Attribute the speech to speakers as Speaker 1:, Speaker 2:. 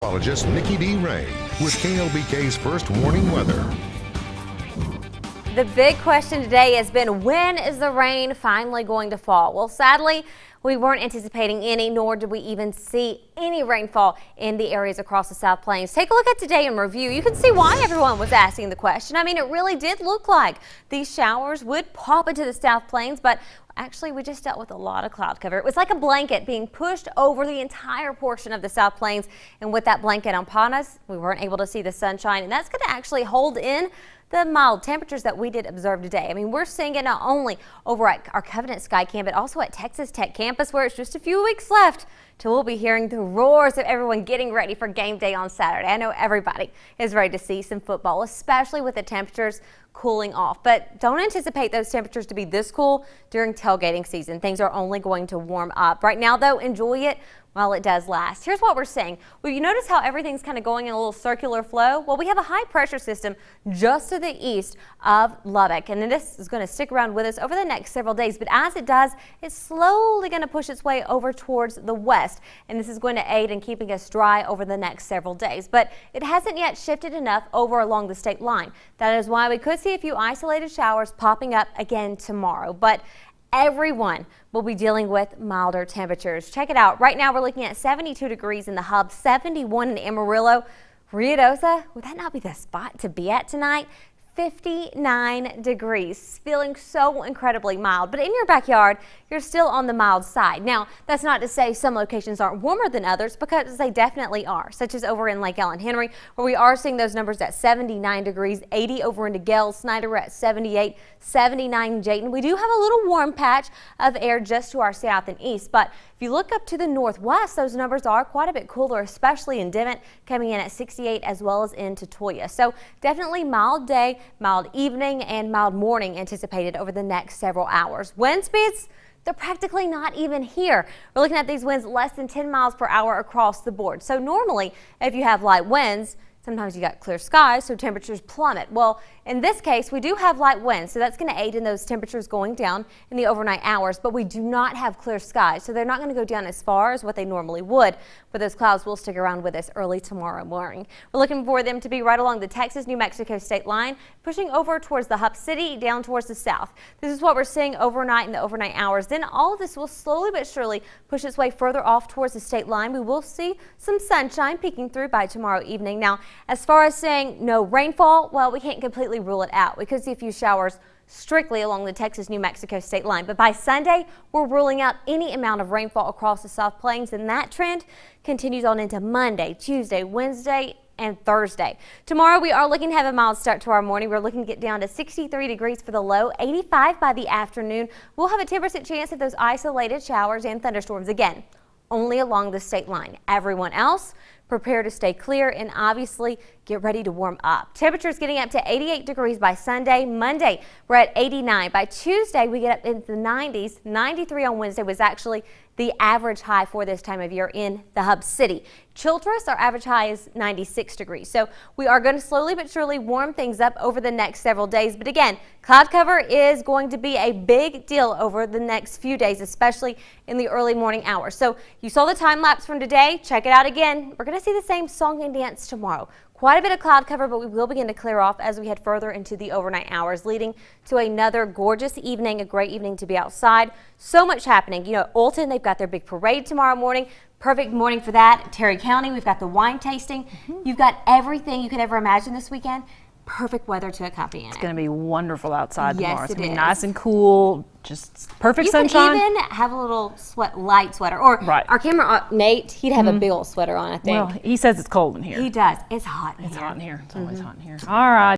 Speaker 1: meteorologist Nikki-Dee with KLBK's first warning weather.
Speaker 2: The big question today has been, when is the rain finally going to fall? Well, sadly, we weren't anticipating any, nor did we even see any rainfall in the areas across the South Plains. Take a look at today in review. You can see why everyone was asking the question. I mean, it really did look like these showers would pop into the South Plains, but actually we just dealt with a lot of cloud cover. It was like a blanket being pushed over the entire portion of the South Plains, and with that blanket upon us, we weren't able to see the sunshine, and that's going to actually hold in the mild temperatures that we did observe today. I mean, we're seeing it not only over at our Covenant Sky Camp, but also at Texas Tech campus, where it's just a few weeks left till we'll be hearing the roars of everyone getting ready for game day on Saturday. I know everybody is ready to see some football, especially with the temperatures cooling off. But don't anticipate those temperatures to be this cool during tailgating season. Things are only going to warm up. Right now, though, enjoy it while it does last. Here's what we're seeing. Well, you notice how everything's kind of going in a little circular flow? Well, we have a high pressure system just to the east of Lubbock, and this is going to stick around with us over the next several days. But as it does, it's slowly going to push its way over towards the west, and this is going to aid in keeping us dry over the next several days. But it hasn't yet shifted enough over along the state line. That is why we could see a few isolated showers popping up again tomorrow. But everyone will be dealing with milder temperatures. Check it out. Right now we're looking at 72 degrees in the hub, 71 in Amarillo. Ruidosa, would that not be the spot to be at tonight? 59 degrees, feeling so incredibly mild. But in your backyard, you're still on the mild side. Now, that's not to say some locations aren't warmer than others, because they definitely are, such as over in Lake Allen Henry, where we are seeing those numbers at 79 degrees, 80 over into Gale, Snyder at 78, 79 in Jayton. We do have a little warm patch of air just to our south and east, but if you look up to the northwest, those numbers are quite a bit cooler, especially in Dimmitt, coming in at 68, as well as into Toya. So definitely mild day, mild evening, and mild morning anticipated over the next several hours. Wind speeds, they're practically not even here. We're looking at these winds less than 10 miles per hour across the board. So normally, if you have light winds, sometimes you got clear skies, so temperatures plummet. Well, in this case, we do have light winds, so that's going to aid in those temperatures going down in the overnight hours, but we do not have clear skies, so they're not going to go down as far as what they normally would, but those clouds will stick around with us early tomorrow morning. We're looking for them to be right along the Texas-New Mexico state line, pushing over towards the Hub City, down towards the south. This is what we're seeing overnight in the overnight hours. Then all of this will slowly but surely push its way further off towards the state line. We will see some sunshine peeking through by tomorrow evening. Now, as far as saying no rainfall, well, we can't completely rule it out. We could see a few showers strictly along the Texas-New Mexico state line, but by Sunday, we're ruling out any amount of rainfall across the South Plains, and that trend continues on into Monday, Tuesday, Wednesday, and Thursday. Tomorrow, we are looking to have a mild start to our morning. We're looking to get down to 63 degrees for the low, 85 by the afternoon. We'll have a 10% chance of those isolated showers and thunderstorms again, only along the state line. Everyone else, prepare to stay clear and obviously get ready to warm up. Temperatures getting up to 88 degrees by Sunday. Monday, we're at 89. By Tuesday, we get up into the 90s. 93 on Wednesday was actually the average high for this time of year in the Hub City. Childress, our average high is 96 degrees. So we are going to slowly but surely warm things up over the next several days. But again, cloud cover is going to be a big deal over the next few days, especially in the early morning hours. So you saw the time lapse from today. Check it out again. We're going to see the same song and dance tomorrow. Quite a bit of cloud cover, but we will begin to clear off as we head further into the overnight hours, leading to another gorgeous evening, a great evening to be outside. So much happening. You know, Olton, they've got their big parade tomorrow morning. Perfect morning for that. Terry County, we've got the wine tasting. You've got everything you could ever imagine this weekend. Perfect weather to accompany it.
Speaker 3: It's going to be wonderful outside tomorrow. It's
Speaker 2: Yes,
Speaker 3: going to
Speaker 2: it
Speaker 3: be
Speaker 2: is.
Speaker 3: nice and cool, just perfect
Speaker 2: You
Speaker 3: sunshine.
Speaker 2: could even have a little light sweater. Or
Speaker 3: Right.
Speaker 2: our camera, Nate, he'd have a big old sweater on, I think.
Speaker 3: Well, he says it's cold in here.
Speaker 2: He does. It's hot in
Speaker 3: It's
Speaker 2: here.
Speaker 3: hot in here. It's always hot in here. All right.